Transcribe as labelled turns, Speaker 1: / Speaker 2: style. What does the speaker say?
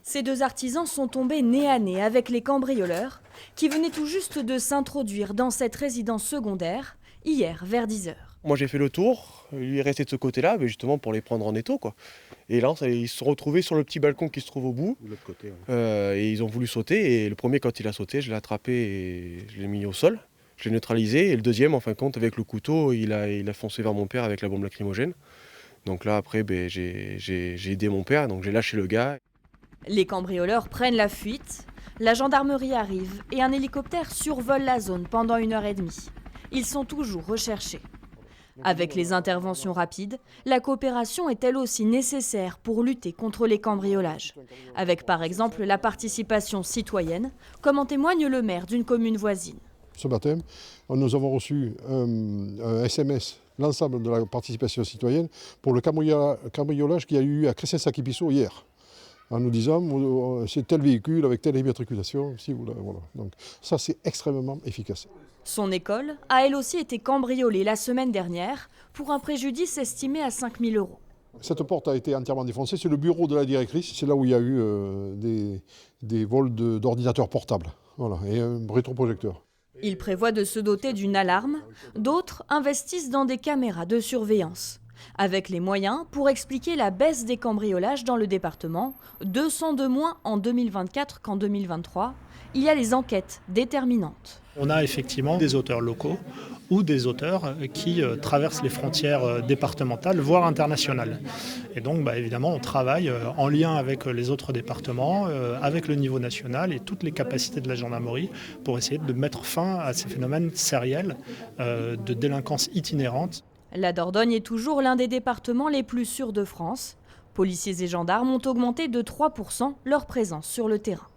Speaker 1: Ces deux artisans sont tombés nez à nez avec les cambrioleurs qui venaient tout juste de s'introduire dans cette résidence secondaire hier vers 10h.
Speaker 2: Moi j'ai fait le tour, lui est resté de ce côté-là, mais justement pour les prendre en étau, quoi. Et là ils se sont retrouvés sur le petit balcon qui se trouve au bout.
Speaker 3: De l'autre côté, ouais.
Speaker 2: Et ils ont voulu sauter, et le premier quand il a sauté, je l'ai attrapé et je l'ai mis au sol. Je l'ai neutralisé, et le deuxième en fin de compte avec le couteau, il a foncé vers mon père avec la bombe lacrymogène. Donc là après j'ai aidé mon père, donc j'ai lâché le gars.
Speaker 1: Les cambrioleurs prennent la fuite, la gendarmerie arrive et un hélicoptère survole la zone pendant 1h30. Ils sont toujours recherchés. Avec les interventions rapides, la coopération est elle aussi nécessaire pour lutter contre les cambriolages. Avec par exemple la participation citoyenne, comme en témoigne le maire d'une commune voisine.
Speaker 4: Ce matin, nous avons reçu un SMS, l'ensemble de la participation citoyenne, pour le cambriolage qu'il y a eu à Crescens-Sakipisso hier. En nous disant, c'est tel véhicule avec telle immatriculation, si vous, voilà. Donc ça, c'est extrêmement efficace.
Speaker 1: Son école a elle aussi été cambriolée la semaine dernière pour un préjudice estimé à 5 000 €.
Speaker 4: Cette porte a été entièrement défoncée, c'est le bureau de la directrice, c'est là où il y a eu des vols d'ordinateurs portables, voilà, et un rétroprojecteur.
Speaker 1: Il prévoit de se doter d'une alarme, d'autres investissent dans des caméras de surveillance. Avec les moyens pour expliquer la baisse des cambriolages dans le département, 200 de moins en 2024 qu'en 2023, il y a les enquêtes déterminantes.
Speaker 5: On a effectivement des auteurs locaux ou des auteurs qui traversent les frontières départementales, voire internationales. Et donc évidemment on travaille en lien avec les autres départements, avec le niveau national et toutes les capacités de la gendarmerie pour essayer de mettre fin à ces phénomènes sériels de délinquance itinérante.
Speaker 1: La Dordogne est toujours l'un des départements les plus sûrs de France. Policiers et gendarmes ont augmenté de 3% leur présence sur le terrain.